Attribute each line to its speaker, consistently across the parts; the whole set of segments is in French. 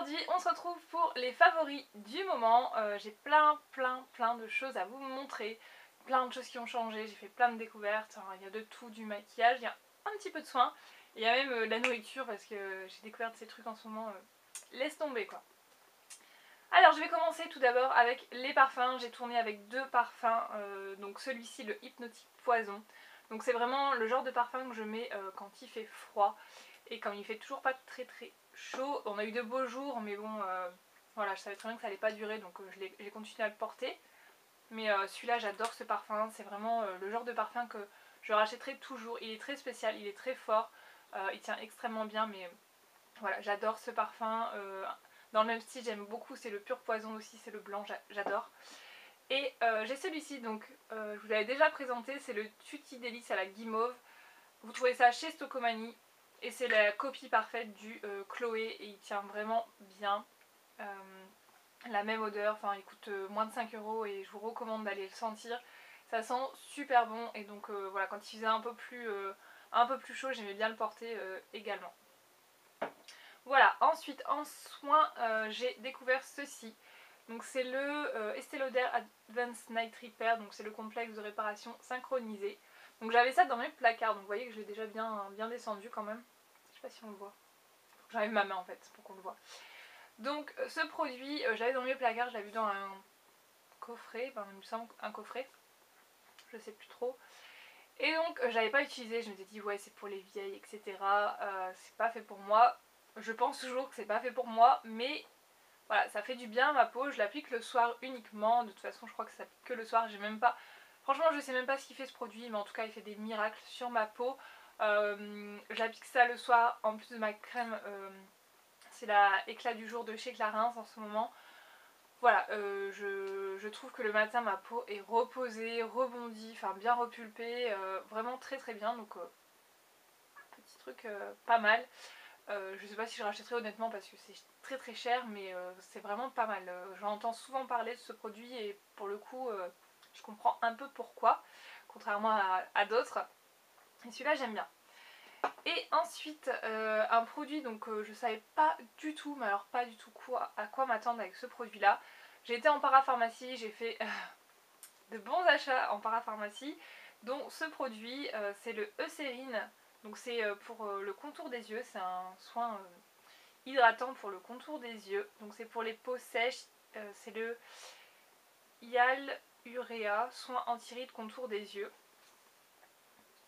Speaker 1: aujourd'hui on se retrouve pour les favoris du moment. J'ai plein de choses à vous montrer, plein de choses qui ont changé, j'ai fait plein de découvertes, il y a de tout, du maquillage, il y a un petit peu de soins, il y a même de la nourriture parce que j'ai découvert ces trucs en ce moment, laisse tomber quoi. Alors je vais commencer tout d'abord avec les parfums. J'ai tourné avec deux parfums, donc celui-ci le Hypnotique Poison. Donc c'est vraiment le genre de parfum que je mets quand il fait froid et quand il fait toujours pas très chaud. On a eu de beaux jours mais bon voilà, je savais très bien que ça allait pas durer donc j'ai continué à le porter. Mais celui-là j'adore ce parfum, c'est vraiment le genre de parfum que je rachèterai toujours. Il est très spécial, il est très fort, il tient extrêmement bien mais voilà, j'adore ce parfum. Dans le même style, j'aime beaucoup, c'est le Pur Poison aussi, c'est le blanc, j'adore. Et j'ai celui-ci, donc je vous l'avais déjà présenté, c'est le Tutti Délice à la guimauve. Vous trouvez ça chez Stocomanie et c'est la copie parfaite du Chloé et il tient vraiment bien. La même odeur, enfin il coûte moins de 5 € et je vous recommande d'aller le sentir. Ça sent super bon et donc voilà, quand il faisait un peu plus chaud, j'aimais bien le porter également. Voilà, ensuite en soins, j'ai découvert ceci. Donc c'est le Estée Lauder Advanced Night Repair, donc c'est le complexe de réparation synchronisé. Donc j'avais ça dans mes placards, donc vous voyez que je l'ai déjà bien descendu quand même. Je sais pas si on le voit. J'enlève ma main en fait pour qu'on le voit. Donc ce produit, j'avais dans mes placards, je l'avais vu dans un coffret, enfin il me semble un coffret, je sais plus trop. Et donc j'avais pas utilisé, je m'étais dit ouais c'est pour les vieilles etc. C'est pas fait pour moi. Je pense toujours que c'est pas fait pour moi, mais voilà, ça fait du bien à ma peau. Je l'applique le soir uniquement. De toute façon, je crois que ça s'applique que le soir. J'ai même pas. Franchement, je sais même pas ce qu'il fait ce produit, mais en tout cas, il fait des miracles sur ma peau. J'applique ça le soir en plus de ma crème. C'est la Éclat du jour de chez Clarins en ce moment. Voilà, je trouve que le matin, ma peau est reposée, rebondie, enfin bien repulpée. Vraiment très bien. Donc, petit truc pas mal. Je sais pas si je rachèterai honnêtement parce que c'est très cher mais c'est vraiment pas mal. J'entends souvent parler de ce produit et pour le coup je comprends un peu pourquoi, contrairement à d'autres. Et celui-là j'aime bien. Et ensuite un produit donc je savais pas du tout, mais alors pas du tout à quoi m'attendre avec ce produit là. J'ai été en parapharmacie, j'ai fait de bons achats en parapharmacie, dont ce produit c'est le Eucérine. Donc c'est pour le contour des yeux, c'est un soin hydratant pour le contour des yeux. Donc c'est pour les peaux sèches, c'est le Hyalurea, soin anti-rides contour des yeux.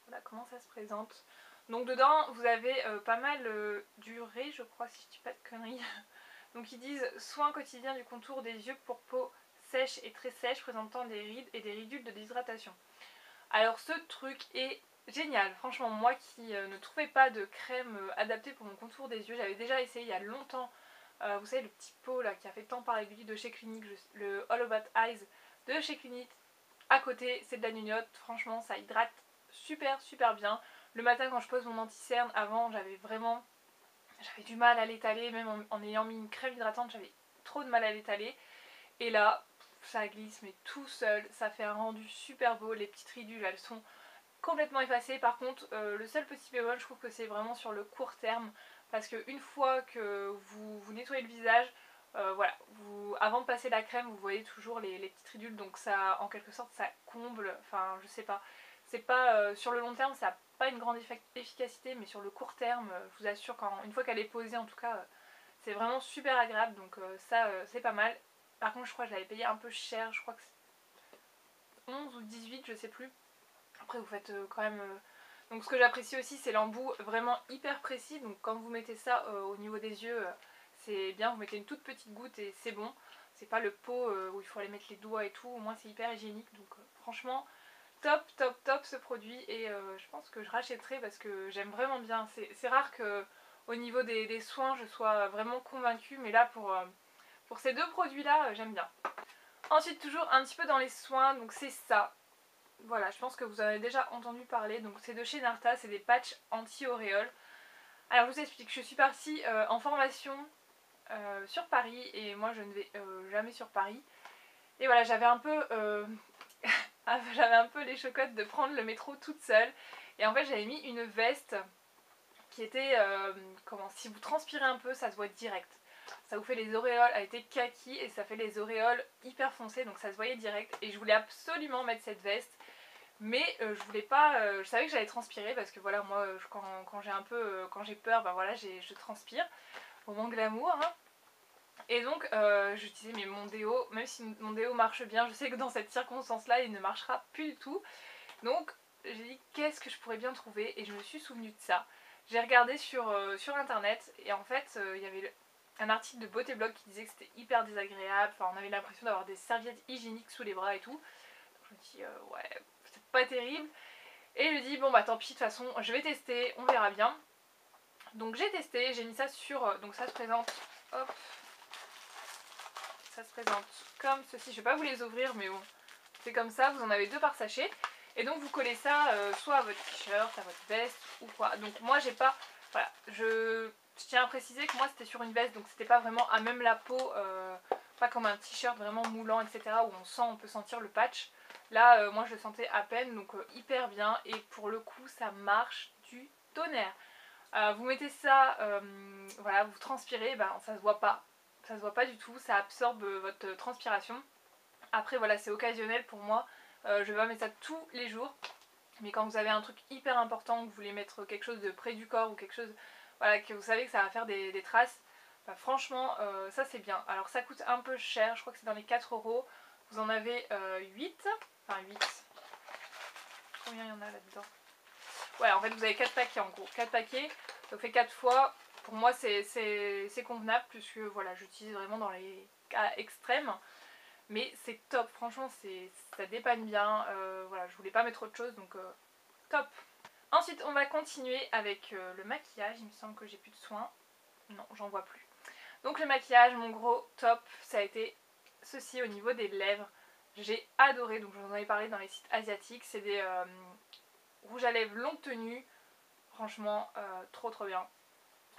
Speaker 1: Voilà comment ça se présente. Donc dedans vous avez pas mal d'urée, je crois si je dis pas de conneries. Donc ils disent soin quotidien du contour des yeux pour peau sèche et très sèche présentant des rides et des ridules de déshydratation. Alors ce truc est génial, franchement moi qui ne trouvais pas de crème adaptée pour mon contour des yeux, j'avais déjà essayé il y a longtemps, vous savez le petit pot là qui a fait tant parler de lui de chez Clinique, le All About Eyes de chez Clinique, à côté c'est de la gnognotte, franchement ça hydrate super bien. Le matin quand je pose mon anti-cerne, avant j'avais du mal à l'étaler, même en ayant mis une crème hydratante j'avais trop de mal à l'étaler. Et là, ça glisse mais tout seul, ça fait un rendu super beau, les petites ridules elles sont complètement effacées. Par contre, le seul petit bémol, je trouve que c'est vraiment sur le court terme, parce qu'une fois que vous nettoyez le visage, voilà, avant de passer la crème, vous voyez toujours les petites ridules, donc ça, en quelque sorte, ça comble, enfin, je sais pas. C'est pas, sur le long terme, ça n'a pas une grande efficacité, mais sur le court terme, je vous assure, une fois qu'elle est posée, en tout cas, c'est vraiment super agréable, donc ça, c'est pas mal. Par contre, je crois que je l'avais payé un peu cher, je crois que c'est 11 ou 18, je sais plus. Après, vous faites quand même... Donc ce que j'apprécie aussi, c'est l'embout vraiment hyper précis. Donc quand vous mettez ça au niveau des yeux, c'est bien, vous mettez une toute petite goutte et c'est bon. C'est pas le pot où il faut aller mettre les doigts et tout, au moins c'est hyper hygiénique. Donc franchement, top ce produit et je pense que je rachèterai parce que j'aime vraiment bien. C'est rare que au niveau des soins, je sois vraiment convaincue, mais là pour ces deux produits là, j'aime bien. Ensuite toujours un petit peu dans les soins, donc c'est ça. Voilà, je pense que vous en avez déjà entendu parler, donc c'est de chez Narta, c'est des patchs anti-auréoles. Alors je vous explique, je suis partie en formation sur Paris et moi je ne vais jamais sur Paris. Et voilà, j'avais un peu les chocottes de prendre le métro toute seule. Et en fait j'avais mis une veste qui était, si vous transpirez un peu, ça se voit direct. ça vous fait les auréoles, elle était kaki et ça fait les auréoles hyper foncées, donc ça se voyait direct. Et je voulais absolument mettre cette veste, mais je voulais pas, je savais que j'allais transpirer parce que voilà, moi quand j'ai un peu, quand j'ai peur, ben voilà, je transpire, moment glamour, hein. Et donc je disais mais mon déo, même si mon déo marche bien, je sais que dans cette circonstance là il ne marchera plus du tout. Donc j'ai dit qu'est-ce que je pourrais bien trouver, et je me suis souvenue de ça. J'ai regardé sur internet et en fait il y avait un article de Beauté Blog qui disait que c'était hyper désagréable, enfin on avait l'impression d'avoir des serviettes hygiéniques sous les bras et tout. Donc, je me dis ouais c'est pas terrible, et je me dis bon bah tant pis, de toute façon je vais tester, on verra bien. Donc j'ai testé, j'ai mis ça sur, donc ça se présente, hop, ça se présente comme ceci, je vais pas vous les ouvrir mais bon c'est comme ça, vous en avez 2 par sachet. Et donc vous collez ça soit à votre t-shirt, à votre veste ou quoi. Donc moi j'ai pas, voilà, je tiens à préciser que moi c'était sur une veste, donc c'était pas vraiment à même la peau, pas comme un t-shirt vraiment moulant etc. où on peut sentir le patch. Là moi je le sentais à peine, donc hyper bien, et pour le coup ça marche du tonnerre. Vous mettez ça, voilà, vous transpirez, ben ça se voit pas. Ça se voit pas du tout, ça absorbe votre transpiration. Après voilà, c'est occasionnel pour moi, je vais pas mettre ça tous les jours, mais quand vous avez un truc hyper important, que vous voulez mettre quelque chose de près du corps ou quelque chose, voilà, que vous savez que ça va faire des traces, bah, franchement ça c'est bien. Alors ça coûte un peu cher, je crois que c'est dans les 4 euros. Vous en avez 8, enfin 8, combien il y en a là-dedans? Ouais, en fait vous avez 4 paquets en gros, 4 paquets, ça fait 4 fois, pour moi c'est convenable, puisque voilà, j'utilise vraiment dans les cas extrêmes. Mais c'est top, franchement ça dépanne bien, voilà, je voulais pas mettre autre chose, donc top. Ensuite on va continuer avec le maquillage, il me semble que j'ai plus de soins, non j'en vois plus. Donc le maquillage, mon gros top, ça a été ceci au niveau des lèvres, j'ai adoré, donc je vous en avais parlé dans les sites asiatiques, c'est des rouges à lèvres longue tenue, franchement trop bien.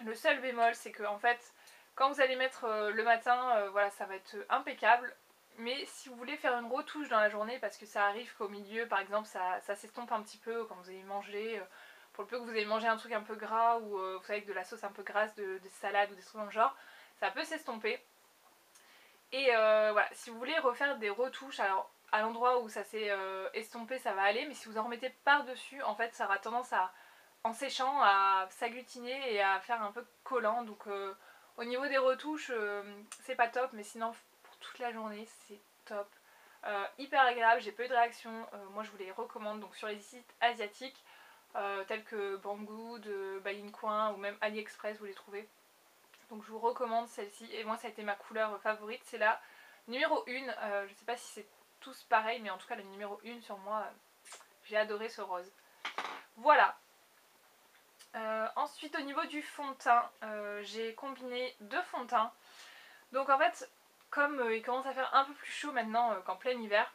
Speaker 1: Le seul bémol c'est que en fait quand vous allez mettre le matin, voilà, ça va être impeccable. Mais si vous voulez faire une retouche dans la journée, parce que ça arrive qu'au milieu, par exemple, ça s'estompe un petit peu quand vous allez manger, pour le peu que vous allez manger un truc un peu gras, ou vous savez, avec de la sauce un peu grasse, de salade ou des trucs dans le genre, ça peut s'estomper. Et voilà, si vous voulez refaire des retouches, alors à l'endroit où ça s'est estompé, ça va aller, mais si vous en remettez par-dessus, en fait, ça aura tendance à, en séchant, à s'agglutiner et à faire un peu collant. Donc au niveau des retouches, c'est pas top, mais sinon pour toute la journée c'est top. Hyper agréable, j'ai pas eu de réaction, moi je vous les recommande donc sur les sites asiatiques tels que Banggood, Balincoin ou même AliExpress, vous les trouvez. Donc je vous recommande celle-ci, et moi ça a été ma couleur favorite, c'est la numéro 1, je sais pas si c'est tous pareil, mais en tout cas la numéro 1 sur moi, j'ai adoré ce rose. Voilà. Ensuite au niveau du fond de teint, j'ai combiné 2 fonds de teint. Donc en fait, comme il commence à faire un peu plus chaud maintenant qu'en plein hiver,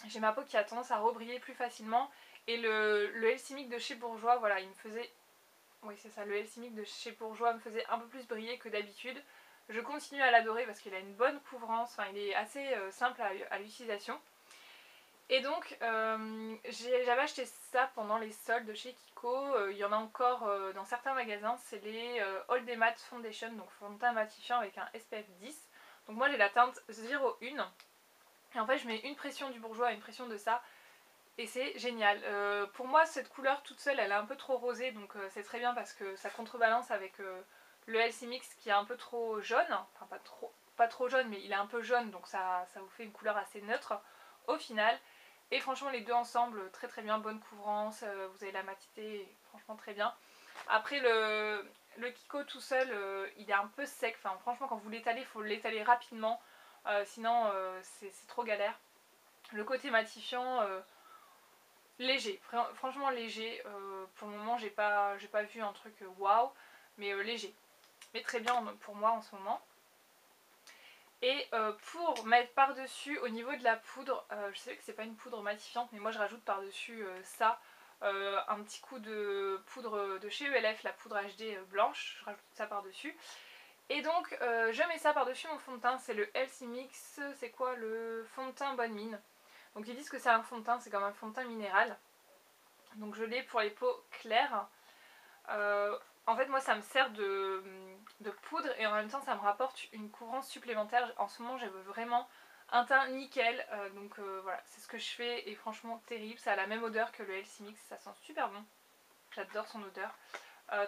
Speaker 1: j'ai ma peau qui a tendance à rebriller plus facilement. Et le Elsimic de chez Bourjois, voilà, il me faisait... Oui c'est ça, le Elsimic de chez Bourjois me faisait un peu plus briller que d'habitude. Je continue à l'adorer parce qu'il a une bonne couvrance, enfin il est assez simple à l'utilisation. Et donc j'avais acheté ça pendant les soldes de chez Kiko, il y en a encore dans certains magasins, c'est les All Day Matte Foundation, donc fond de teint matifiant avec un SPF 10. Donc moi j'ai la teinte 01, et en fait je mets une pression du Bourjois et une pression de ça, et c'est génial. Pour moi cette couleur toute seule elle est un peu trop rosée, donc c'est très bien parce que ça contrebalance avec le LC Mix qui est un peu trop jaune, enfin pas trop jaune, mais il est un peu jaune, donc ça vous fait une couleur assez neutre au final. Et franchement les deux ensemble très bien, bonne couvrance, vous avez la matité, franchement très bien. Après le Kiko tout seul il est un peu sec, enfin franchement quand vous l'étalez il faut l'étaler rapidement, sinon c'est trop galère. Le côté matifiant léger, franchement léger, pour le moment j'ai pas vu un truc waouh, mais léger, mais très bien pour moi en ce moment. Et pour mettre par dessus au niveau de la poudre, je sais que c'est pas une poudre matifiante, mais moi je rajoute par dessus ça, un petit coup de poudre de chez ELF, la poudre HD blanche, je rajoute ça par dessus. Et donc je mets ça par dessus mon fond de teint, c'est le LC Mix, c'est quoi, le fond de teint Bonne Mine. Donc ils disent que c'est un fond de teint, c'est comme un fond de teint minéral. Donc je l'ai pour les peaux claires. En fait moi ça me sert de poudre et en même temps ça me rapporte une couvrance supplémentaire. En ce moment j'ai vraiment un teint nickel, donc voilà, c'est ce que je fais et franchement terrible. Ça a la même odeur que le Healthy Mix, ça sent super bon. J'adore son odeur.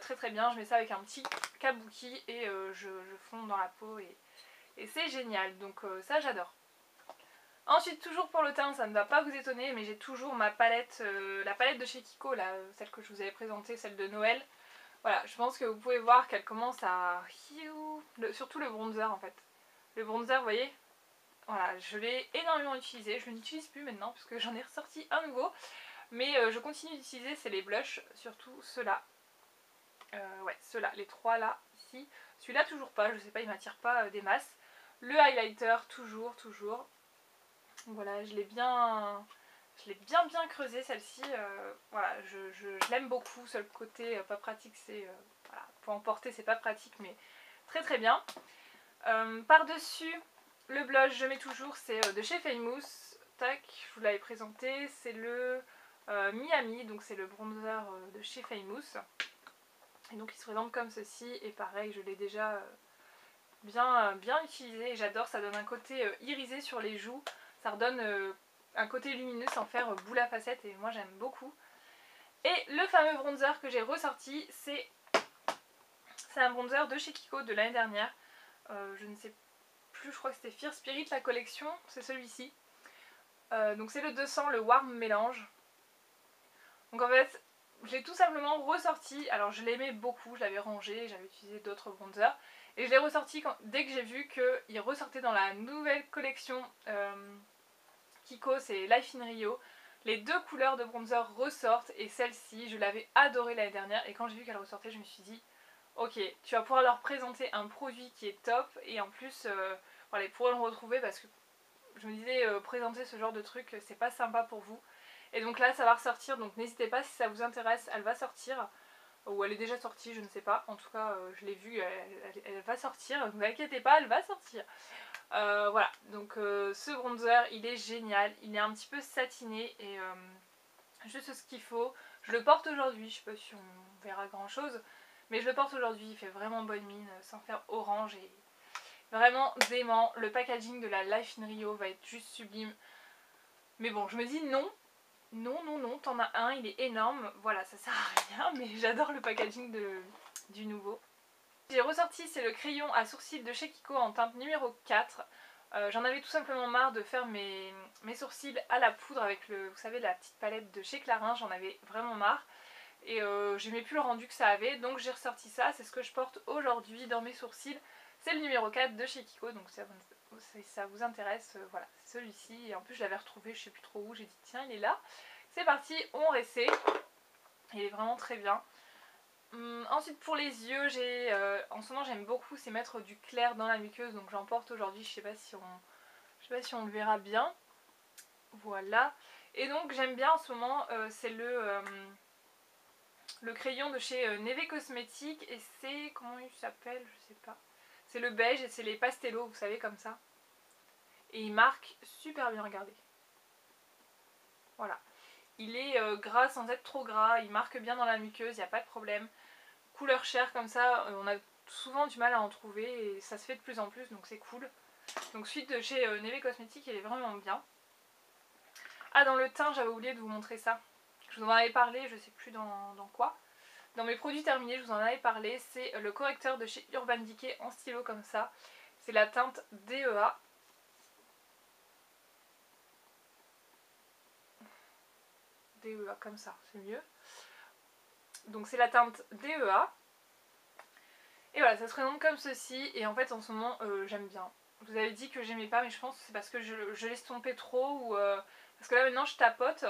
Speaker 1: Très très bien, je mets ça avec un petit kabuki et je fonds dans la peau et c'est génial, donc ça j'adore. Ensuite toujours pour le teint, ça ne va pas vous étonner, mais j'ai toujours ma palette, la palette de chez Kiko, là, celle que je vous avais présentée, celle de Noël. Voilà, je pense que vous pouvez voir qu'elle commence à... surtout le bronzer en fait. Le bronzer, vous voyez, voilà, je l'ai énormément utilisé, je ne l'utilise plus maintenant parce que j'en ai ressorti un nouveau. Mais je continue d'utiliser, c'est les blushs, surtout ceux-là. Ouais, ceux-là, les trois là, ici. Celui-là toujours pas, je sais pas, il m'attire pas des masses. Le highlighter, toujours, toujours. Voilà, je l'ai bien creusé celle-ci. Voilà, je l'aime beaucoup. Seul côté pas pratique, c'est... voilà, pour emporter, c'est pas pratique, mais très très bien. Par-dessus, le blush, je mets toujours, c'est de chez Famous. Tac, je vous l'avais présenté. C'est le Miami, donc c'est le bronzer de chez Famous. Et donc il se présente comme ceci. Et pareil, je l'ai déjà bien utilisé. Et j'adore, ça donne un côté irisé sur les joues. Ça redonne un côté lumineux sans faire boule à facettes. Et moi j'aime beaucoup. Et le fameux bronzer que j'ai ressorti, c'est un bronzer de chez Kiko de l'année dernière. Je ne sais plus, je crois que c'était Fear Spirit la collection, c'est celui-ci. Donc c'est le 200, le Warm Mélange. Donc en fait, je l'ai tout simplement ressorti. Alors je l'aimais beaucoup, je l'avais rangé, j'avais utilisé d'autres bronzers. Et je l'ai ressorti dès que j'ai vu qu'il ressortait dans la nouvelle collection Kiko, c'est Life in Rio. Les deux couleurs de bronzer ressortent et celle-ci, je l'avais adorée l'année dernière. Et quand j'ai vu qu'elle ressortait, je me suis dit, ok, tu vas pouvoir leur présenter un produit qui est top. Et en plus, voilà, ils pourront le retrouver parce que je me disais, présenter ce genre de truc, c'est pas sympa pour vous. Et donc là, ça va ressortir, donc n'hésitez pas si ça vous intéresse, elle va sortir. Ou elle est déjà sortie, je ne sais pas. En tout cas, je l'ai vue, elle va sortir. Ne vous inquiétez pas, elle va sortir. Voilà, donc ce bronzer, il est génial. Il est un petit peu satiné et juste ce qu'il faut. Je le porte aujourd'hui, je sais pas si on verra grand chose. Mais je le porte aujourd'hui, il fait vraiment bonne mine, sans faire orange et vraiment dément. Le packaging de la Life in Rio va être juste sublime. Mais bon, je me dis non. Non, t'en as un, il est énorme. Voilà, ça sert à rien, mais j'adore le packaging du nouveau. J'ai ressorti, c'est le crayon à sourcils de chez Kiko en teinte numéro 4. J'en avais tout simplement marre de faire mes sourcils à la poudre avec vous savez, la petite palette de chez Clarins. J'en avais vraiment marre. Et j'aimais plus le rendu que ça avait, donc j'ai ressorti ça. C'est ce que je porte aujourd'hui dans mes sourcils. C'est le numéro 4 de chez Kiko, donc si ça vous intéresse, voilà, c'est celui-ci. Et en plus je l'avais retrouvé, je sais plus trop où, j'ai dit tiens, il est là. C'est parti, on réessaie. Il est vraiment très bien. Ensuite pour les yeux, en ce moment j'aime beaucoup, c'est mettre du clair dans la muqueuse, donc j'en porte aujourd'hui, je sais pas si on le verra bien. Voilà. Et donc j'aime bien en ce moment, c'est le crayon de chez Neve Cosmetics et c'est, comment il s'appelle, je sais pas. C'est le beige et c'est les pastellos, vous savez, comme ça. Et il marque super bien, regardez. Voilà. Il est gras sans être trop gras, il marque bien dans la muqueuse, il n'y a pas de problème. Couleur chair comme ça, on a souvent du mal à en trouver et ça se fait de plus en plus, donc c'est cool. Donc celui de chez Neve Cosmetics, il est vraiment bien. Ah, dans le teint, j'avais oublié de vous montrer ça. Je vous en avais parlé, je sais plus dans quoi. Dans mes produits terminés, je vous en avais parlé, c'est le correcteur de chez Urban Decay en stylo comme ça. C'est la teinte DEA. DEA comme ça, c'est mieux. Donc c'est la teinte DEA. Et voilà, ça se présente comme ceci. Et en fait, en ce moment, j'aime bien. Je vous avais dit que j'aimais pas, mais je pense que c'est parce que je l'estompais trop. Ou parce que là, maintenant, je tapote.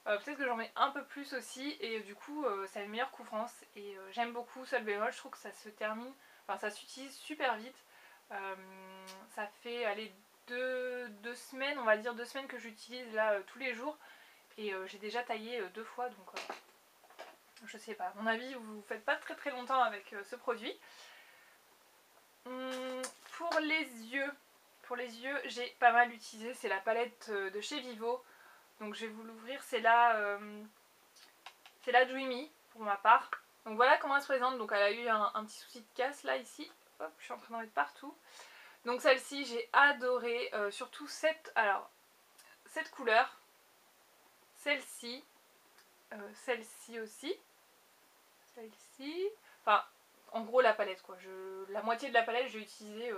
Speaker 1: Peut-être que j'en mets un peu plus aussi. Et du coup, ça a une meilleure couvrance. Et j'aime beaucoup. Seul bémol, je trouve que ça se termine. Enfin, ça s'utilise super vite. Ça fait, allez, deux semaines, on va dire 2 semaines que j'utilise là tous les jours. Et j'ai déjà taillé 2 fois. Donc je sais pas, à mon avis vous faites pas très longtemps avec ce produit. Pour les yeux j'ai pas mal utilisé, c'est la palette de chez Vivo. Donc je vais vous l'ouvrir, c'est la Dreamy pour ma part. Donc voilà comment elle se présente. Donc elle a eu un petit souci de casse là ici. Hop, je suis en train d'en mettre partout. Donc celle-ci j'ai adoré, surtout cette couleur, celle-ci, celle-ci aussi, celle-ci, enfin en gros la palette quoi. La moitié de la palette j'ai utilisé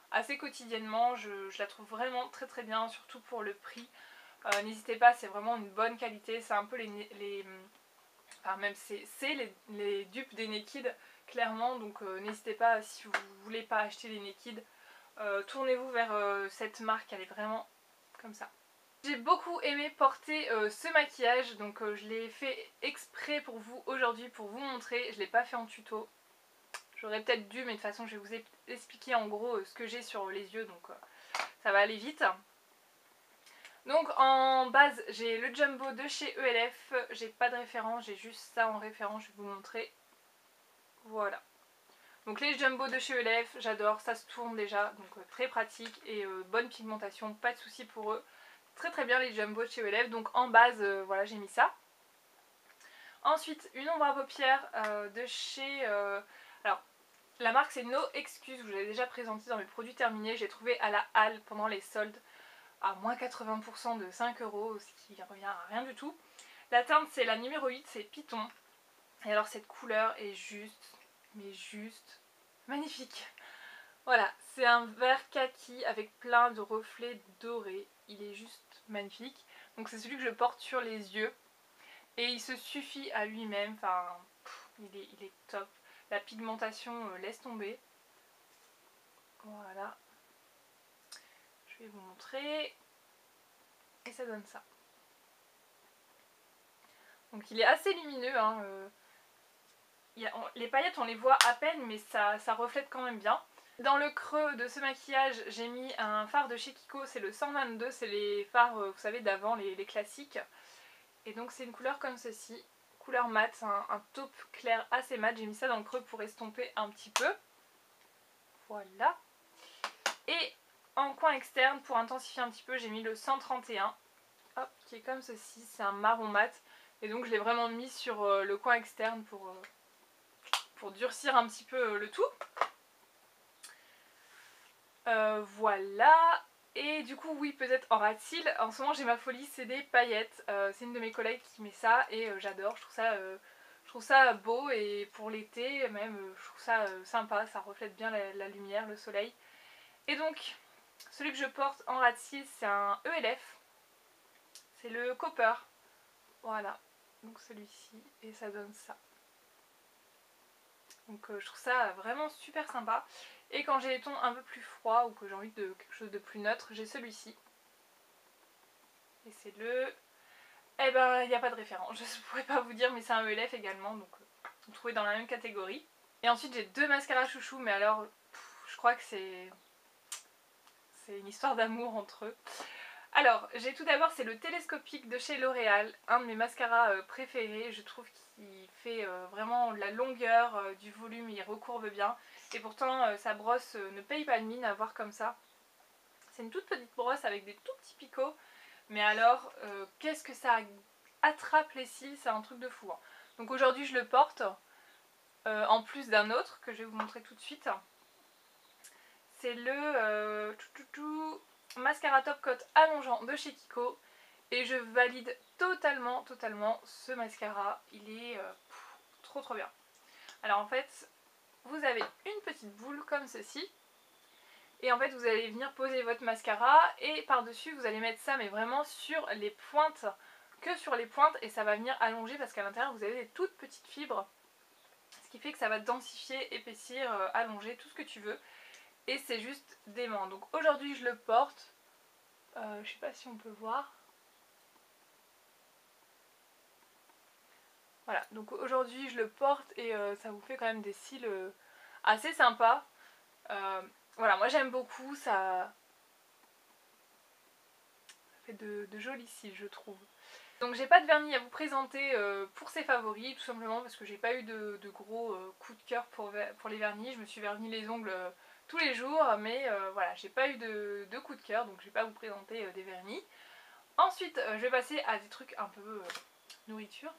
Speaker 1: assez quotidiennement, je la trouve vraiment très très bien, surtout pour le prix. N'hésitez pas, c'est vraiment une bonne qualité, c'est un peu enfin même c'est les dupes des Naked clairement, donc n'hésitez pas si vous voulez pas acheter les Naked, tournez-vous vers cette marque, elle est vraiment comme ça. J'ai beaucoup aimé porter ce maquillage, donc je l'ai fait exprès pour vous aujourd'hui pour vous montrer, je ne l'ai pas fait en tuto. J'aurais peut-être dû, mais de toute façon je vais vous expliquer en gros ce que j'ai sur les yeux, donc ça va aller vite. Donc en base j'ai le Jumbo de chez ELF, j'ai pas de référence, j'ai juste ça en référence, je vais vous montrer. Voilà. Donc les Jumbo de chez ELF, j'adore, ça se tourne déjà, donc très pratique et bonne pigmentation, pas de soucis pour eux. Très très bien les Jumbo de chez ELF, donc en base voilà j'ai mis ça. Ensuite une ombre à paupières de chez... alors la marque c'est No Excuse, je vous l'ai déjà présenté dans mes produits terminés, j'ai trouvé à la halle pendant les soldes à moins 80% de 5 €, ce qui revient à rien du tout. La teinte c'est la numéro 8, c'est Python. Et alors cette couleur est juste, mais juste magnifique. Voilà, c'est un vert kaki avec plein de reflets dorés. Il est juste magnifique. Donc c'est celui que je porte sur les yeux. Et il se suffit à lui-même, enfin, il est top. La pigmentation laisse tomber. Voilà. Je vais vous montrer. Et ça donne ça. Donc il est assez lumineux, hein. Les paillettes on les voit à peine, mais ça reflète quand même bien. Dans le creux de ce maquillage j'ai mis un fard de chez Kiko, c'est le 122, c'est les fards vous savez d'avant, les classiques. Et donc c'est une couleur comme ceci, couleur mat, un taupe clair assez mat, j'ai mis ça dans le creux pour estomper un petit peu. Voilà. Et en coin externe pour intensifier un petit peu j'ai mis le 131, hop, qui est comme ceci, c'est un marron mat. Et donc je l'ai vraiment mis sur le coin externe pour durcir un petit peu le tout. Voilà. Et du coup oui, peut-être en rat-il, en ce moment j'ai ma folie, c'est des paillettes. C'est une de mes collègues qui met ça et j'adore, je trouve ça beau et pour l'été même je trouve ça sympa, ça reflète bien la lumière, le soleil. Et donc celui que je porte en rat-il c'est un ELF, c'est le Copper. Voilà, donc celui-ci et ça donne ça. Donc je trouve ça vraiment super sympa. Et quand j'ai les tons un peu plus froids ou que j'ai envie de quelque chose de plus neutre, j'ai celui-ci. Et c'est le... Eh ben il n'y a pas de référence, je ne pourrais pas vous dire, mais c'est un ELF également, donc vous trouvez dans la même catégorie. Et ensuite j'ai deux mascaras chouchou, mais alors je crois que c'est une histoire d'amour entre eux. Alors j'ai tout d'abord c'est le télescopique de chez L'Oréal, un de mes mascaras préférés, je trouve qu'il fait vraiment la longueur du volume, il recourbe bien. Et pourtant sa brosse ne paye pas de mine à voir comme ça. C'est une toute petite brosse avec des tout petits picots. Mais alors, qu'est-ce que ça attrape les cils, c'est un truc de fou. Hein. Donc aujourd'hui je le porte, en plus d'un autre que je vais vous montrer tout de suite. C'est le mascara top coat allongeant de chez Kiko. Et je valide totalement ce mascara. Il est trop trop bien. Alors en fait, vous avez une petite boule comme ceci. Et en fait vous allez venir poser votre mascara et par dessus vous allez mettre ça mais vraiment sur les pointes, que sur les pointes, et ça va venir allonger parce qu'à l'intérieur vous avez des toutes petites fibres. Ce qui fait que ça va densifier, épaissir, allonger, tout ce que tu veux. Et c'est juste dément. Donc aujourd'hui je le porte, je sais pas si on peut voir. Voilà, donc aujourd'hui je le porte et ça vous fait quand même des cils assez sympas. Voilà, moi j'aime beaucoup, ça fait de jolis cils je trouve. Donc j'ai pas de vernis à vous présenter pour ces favoris, tout simplement parce que j'ai pas eu de gros coup de cœur pour les vernis. Je me suis verni les ongles tous les jours, mais voilà, j'ai pas eu de coup de cœur, donc je vais pas vous présenter des vernis. Ensuite je vais passer à des trucs un peu nourriture.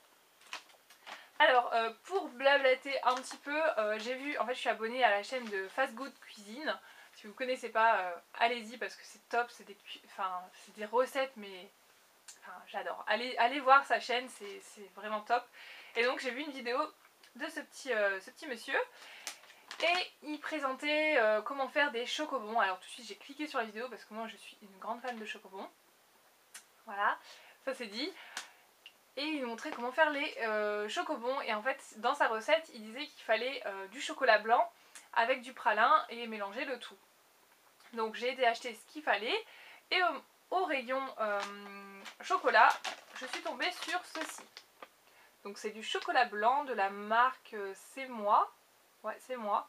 Speaker 1: Alors pour blablater un petit peu, j'ai vu, en fait je suis abonnée à la chaîne de Fast Good Cuisine. Si vous connaissez pas, allez-y parce que c'est top, c'est des recettes mais j'adore. Allez voir sa chaîne, c'est vraiment top. Et donc j'ai vu une vidéo de ce petit monsieur et il présentait comment faire des chocobons. Alors tout de suite j'ai cliqué sur la vidéo parce que moi je suis une grande fan de chocobons. Voilà, ça c'est dit. Et il montrait comment faire les chocobons. Et en fait dans sa recette il disait qu'il fallait du chocolat blanc avec du pralin et mélanger le tout. Donc j'ai été acheter ce qu'il fallait et au rayon chocolat je suis tombée sur ceci. Donc c'est du chocolat blanc de la marque C'est Moi. Ouais, c'est moi.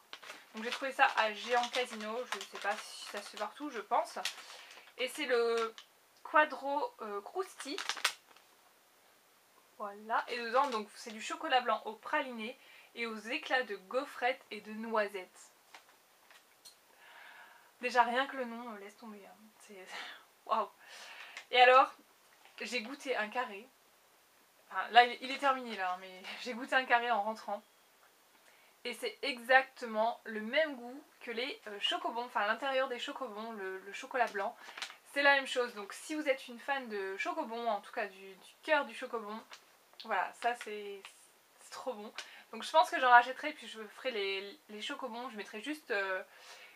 Speaker 1: Donc j'ai trouvé ça à Géant Casino, je ne sais pas si ça se fait partout, je pense. Et c'est le Quadro Crousti. Voilà, et dedans donc c'est du chocolat blanc au praliné et aux éclats de gaufrettes et de noisettes. Déjà rien que le nom, laisse tomber, hein. C'est waouh. Et alors, j'ai goûté un carré. Enfin, là il est terminé là, hein, mais j'ai goûté un carré en rentrant. Et c'est exactement le même goût que les chocobons, enfin l'intérieur des chocobons, le chocolat blanc. C'est la même chose, donc si vous êtes une fan de chocobons, en tout cas du cœur du chocobon, voilà, ça c'est trop bon. Donc je pense que j'en rachèterai, puis je ferai les chocobons, je mettrai juste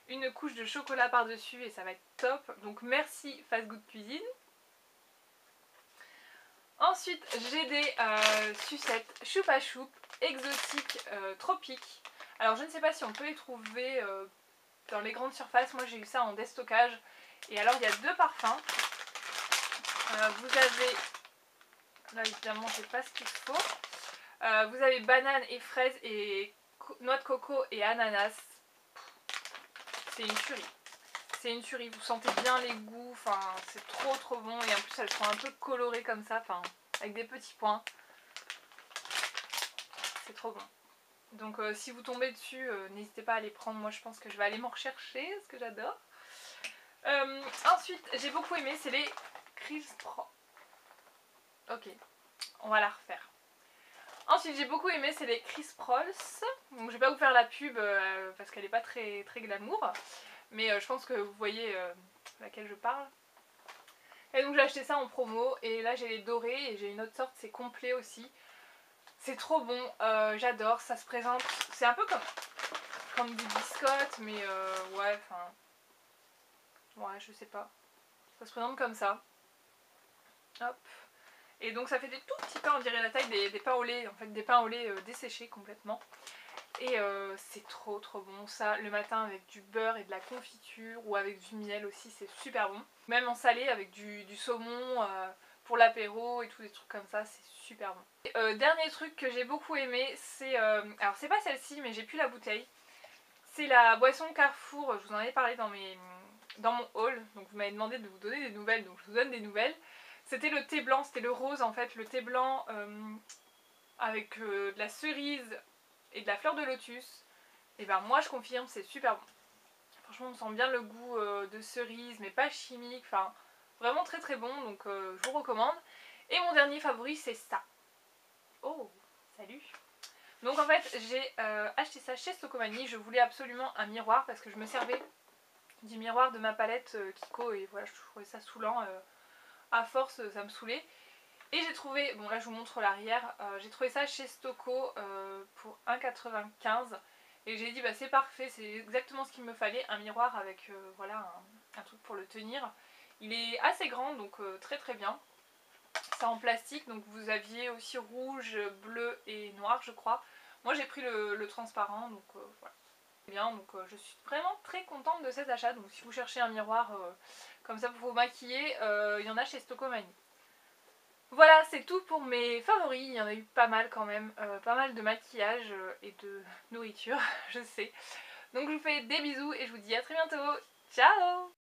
Speaker 1: une couche de chocolat par dessus et ça va être top. Donc merci Fast Good Cuisine. Ensuite j'ai des sucettes choupa choup exotiques tropiques. Alors je ne sais pas si on peut les trouver dans les grandes surfaces, moi j'ai eu ça en déstockage. Et alors il y a deux parfums. Vous avez, là évidemment j'ai pas ce qu'il faut. Vous avez banane et fraise et noix de coco et ananas. C'est une tuerie. C'est une tuerie, vous sentez bien les goûts, enfin c'est trop bon. Et en plus elles sont un peu colorées comme ça, enfin avec des petits points. C'est trop bon. Donc si vous tombez dessus, n'hésitez pas à les prendre. Moi je pense que je vais aller m'en rechercher parce que j'adore. Ensuite j'ai beaucoup aimé, c'est les Crisp. Ok, on va la refaire. Ensuite j'ai beaucoup aimé, c'est les Crisp Rolls. Donc je vais pas vous faire la pub parce qu'elle est pas très glamour. Mais je pense que vous voyez laquelle je parle. Et donc j'ai acheté ça en promo. Et là j'ai les dorés et j'ai une autre sorte, c'est complet aussi. C'est trop bon, j'adore, ça se présente. C'est un peu comme des biscottes, mais ouais, enfin. Ouais, je sais pas. Ça se présente comme ça. Hop. Et donc ça fait des tout petits pains, on dirait la taille des pains au lait, en fait des pains au lait desséchés complètement. Et c'est trop bon ça, le matin avec du beurre et de la confiture ou avec du miel aussi, c'est super bon. Même en salé avec du saumon pour l'apéro et tous des trucs comme ça, c'est super bon. Et, dernier truc que j'ai beaucoup aimé, c'est, alors c'est pas celle-ci mais j'ai plus la bouteille. C'est la boisson Carrefour, je vous en avais parlé dans mon haul, donc vous m'avez demandé de vous donner des nouvelles, donc je vous donne des nouvelles. C'était le thé blanc, c'était le rose en fait, le thé blanc avec de la cerise et de la fleur de lotus. Et ben moi je confirme, c'est super bon. Franchement on sent bien le goût de cerise, mais pas chimique, enfin vraiment très bon, donc je vous recommande. Et mon dernier favori c'est ça. Oh, salut! Donc en fait j'ai acheté ça chez Stocomanie, je voulais absolument un miroir parce que je me servais du miroir de ma palette Kiko et voilà je trouvais ça saoulant, à force ça me saoulait. Et j'ai trouvé, bon là je vous montre l'arrière, j'ai trouvé ça chez Stoco pour 1,95 € et j'ai dit bah c'est parfait, c'est exactement ce qu'il me fallait, un miroir avec voilà un truc pour le tenir. Il est assez grand donc très bien. C'est en plastique, donc vous aviez aussi rouge, bleu et noir je crois. Moi j'ai pris le transparent, donc voilà. Bien, donc je suis vraiment très contente de cet achat. Donc si vous cherchez un miroir comme ça pour vous maquiller, il y en a chez Stocomanie. Voilà, c'est tout pour mes favoris, il y en a eu pas mal quand même, pas mal de maquillage et de nourriture, je sais. Donc je vous fais des bisous et je vous dis à très bientôt, ciao!